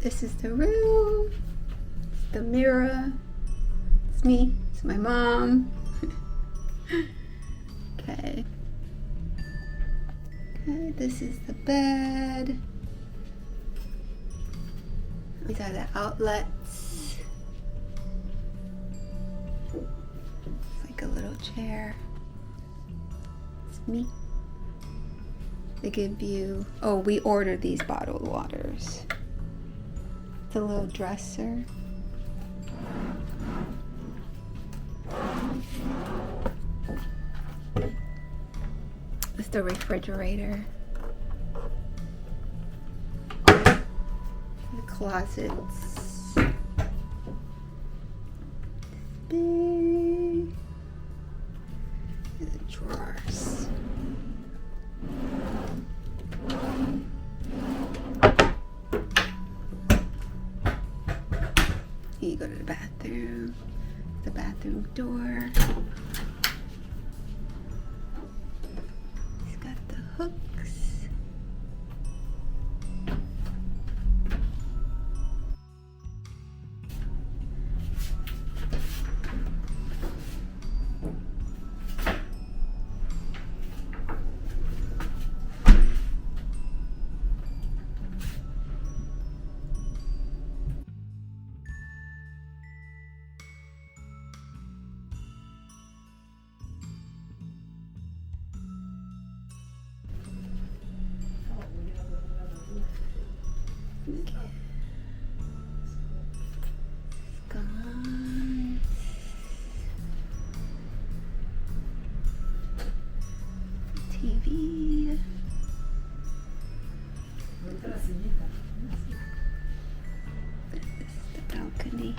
This is the room, the mirror, it's me, it's my mom. Okay. Okay, this is the bed. These are the outlets. It's like a little chair. It's me. They give you, oh, we ordered these bottled waters. It's a little dresser. It's the refrigerator. The closets. Big. And the drawers. Here you go to the bathroom. The bathroom door. He's got the hooks. Gone. TV. This is the balcony.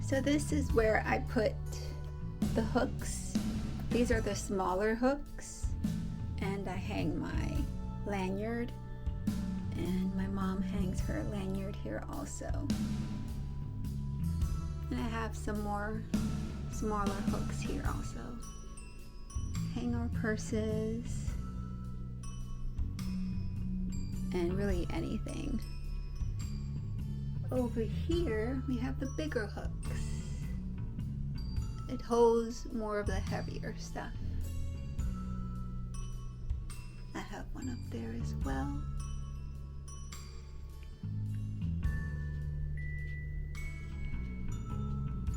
So this is where I put the hooks. These are the smaller hooks, and I hang my lanyard, and my mom hangs her lanyard here also. And I have some more smaller hooks here also. Hang our purses and really anything. Over here we have the bigger hooks. It holds more of the heavier stuff. I have one up there as well.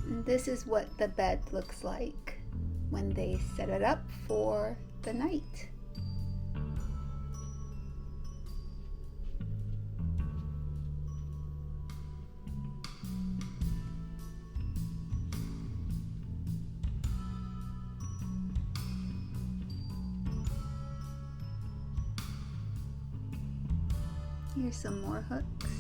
And this is what the bed looks like when they set it up for the night. Here's some more hooks.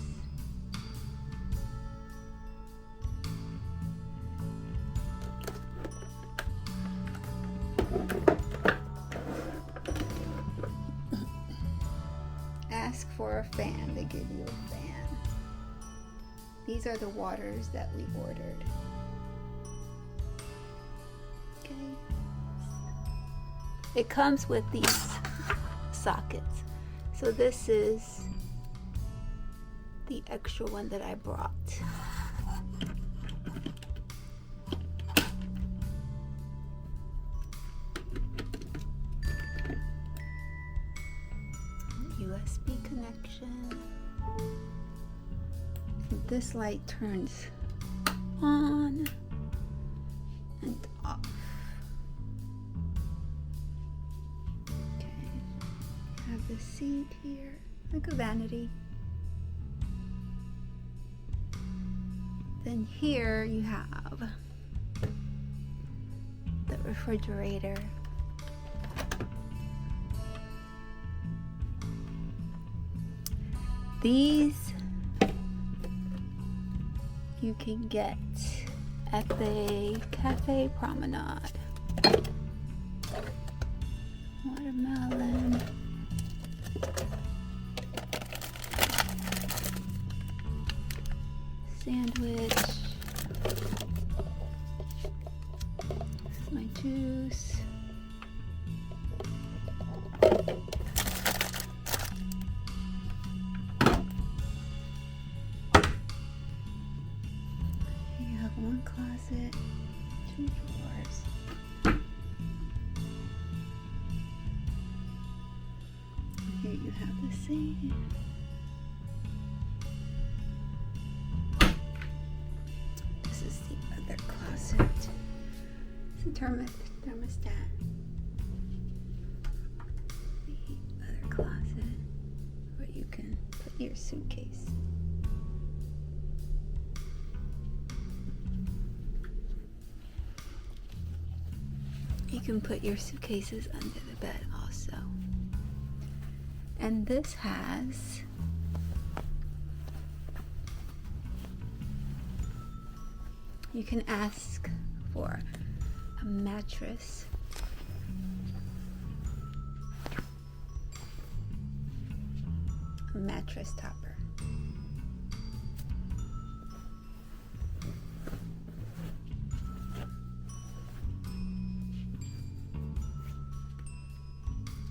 Ask for a fan, they give you a fan. These are the waters that we ordered. Okay. It comes with these sockets. So this is the extra one that I brought. USB connection. This light turns on and off. Okay. the seat here, like a vanity. Then here you have the refrigerator. These you can get at the Cafe Promenade. Watermelon. Sandwich. This is my juice. Here you have one closet, 2 drawers. Here you have the sink. This is the other closet. It's a thermostat. The other closet where you can put your suitcase. You can put your suitcases under the bed also. And this has you can ask for a mattress. A mattress topper.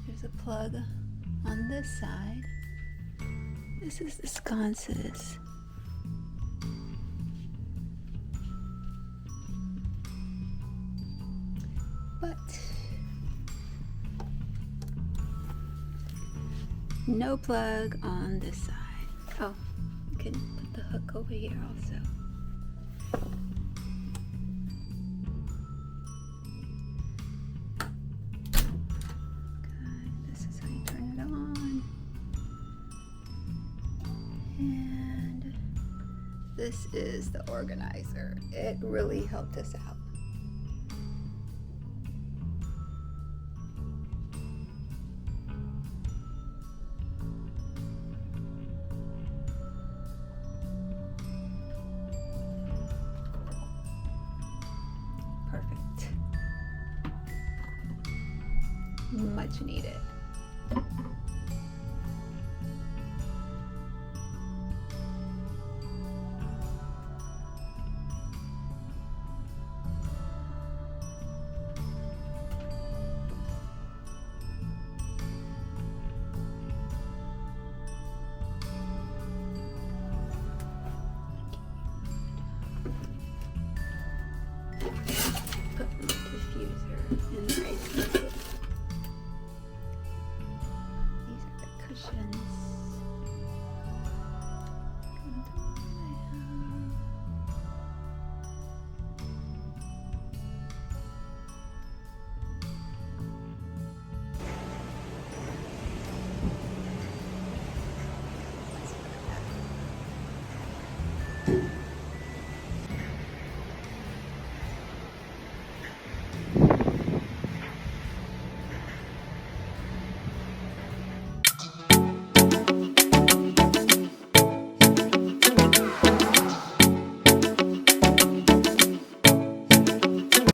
There's a plug on this side. This is the sconces. But no plug on this side. Oh, you can put the hook over here also. And this is the organizer. It really helped us out. Perfect. Much needed.